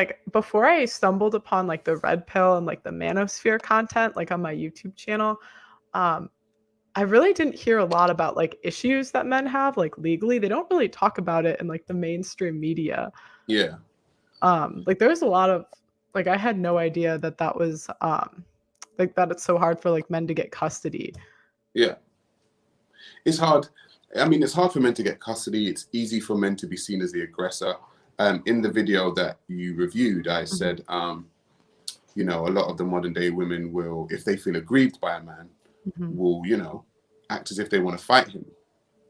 Like, before I stumbled upon, like, the red pill and, like, the manosphere content, like, on my YouTube channel, um, I really didn't hear a lot about, like, issues that men have, like, legally. They don't really talk about it in, like, the mainstream media. Yeah. Like, there's a lot of like, I had no idea that that was, like, that it's so hard for, like, men to get custody. Yeah. It's hard. I mean, it's hard for men to get custody. It's easy for men to be seen as the aggressor. In the video that you reviewed, I Mhm, said, you know, a lot of the modern day women will, if they feel aggrieved by a man, mhm. will, you know, act as if they want to fight him.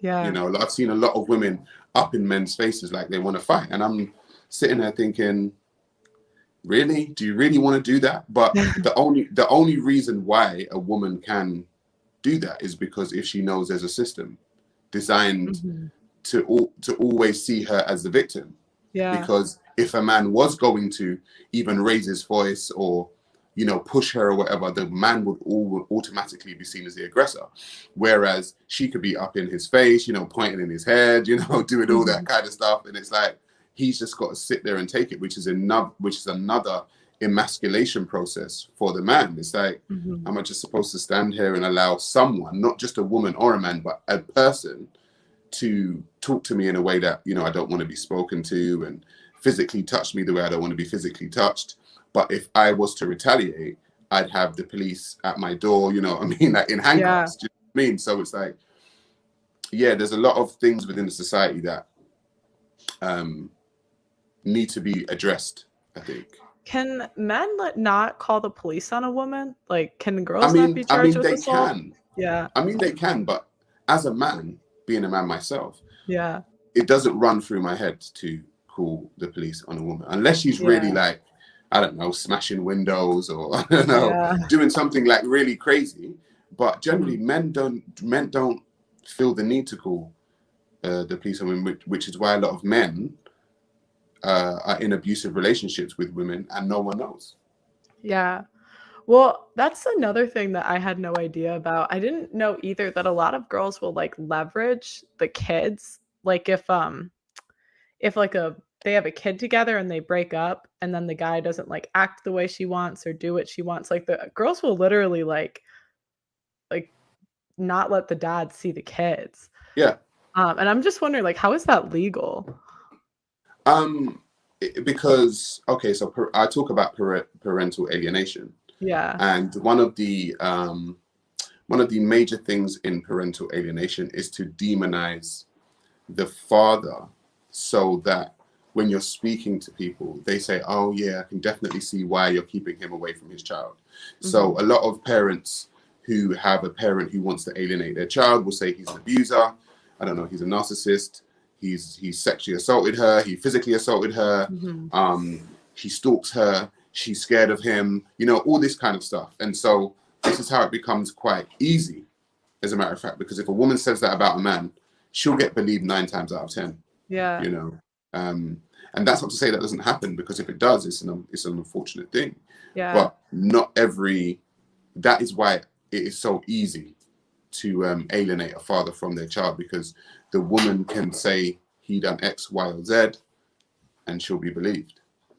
You Yeah. know, I've seen a lot of women up in men's faces like they want to fight. And I'm sitting there thinking, really? Do you really want to do that? But the only reason why a woman can do that is because if she knows there's a system designed Mhm. to always see her as the victim. Yeah. Because if a man was going to even raise his voice or, you know, push her or whatever, the man would automatically be seen as the aggressor. Whereas she could be up in his face, you know, pointing in his head, you know, doing all that Mhm. kind of stuff. And it's like he's just got to sit there and take it, which is another emasculation process for the man. It's like, Mhm. am I just supposed to stand here and allow someone, not just a woman or a man, but a person, to talk to me in a way that, you know, I don't want to be spoken to, and physically touch me the way I don't want to be physically touched? But if I was to retaliate, I'd have the police at my door, you know what I mean, like in Yeah. handcuffs. Do you know what I mean? So it's like, yeah, there's a lot of things within the society that um, need to be addressed, I think. Can men not call the police on a woman? Like, can I girls not mean, be I charged mean, with they assault? can. Yeah. I mean, they can, but as a man, being a man myself, Yeah. it doesn't run through my head to call the police on a woman unless she's really Yeah. like, I don't know, smashing windows or I don't know, Yeah. doing something like really crazy. But generally, Mhm. men don't feel the need to call the police on women, which is why a lot of men are in abusive relationships with women and no one knows. Yeah. Well, that's another thing that I had no idea about. I didn't know either that a lot of girls will, like, leverage the kids. Like, if, like, a they have a kid together and they break up, and then the guy doesn't, like, act the way she wants or do what she wants, like, the girls will literally, like, not let the dad see the kids. Yeah. And I'm just wondering, like, how is that legal? Um, because okay, so I talk about parental alienation, Yeah. and one of the major things in parental alienation is to demonize the father, so that when you're speaking to people, they say, oh yeah, I can definitely see why you're keeping him away from his child. So Mhm. a lot of parents who have a parent who wants to alienate their child will say he's an abuser, I don't know, he's a narcissist, he's sexually assaulted her, he physically assaulted her, Mhm. he stalks her, she's scared of him, you know, all this kind of stuff. And so this is how it becomes quite easy, as a matter of fact, because if a woman says that about a man, she'll get believed 9 times out of 10, Yeah. you know. Um, and that's not to say that doesn't happen, because if it does, it's an unfortunate thing. Yeah. But not every, that is why it is so easy to alienate a father from their child, because the woman can say he done X, Y, or Z, and she'll be believed.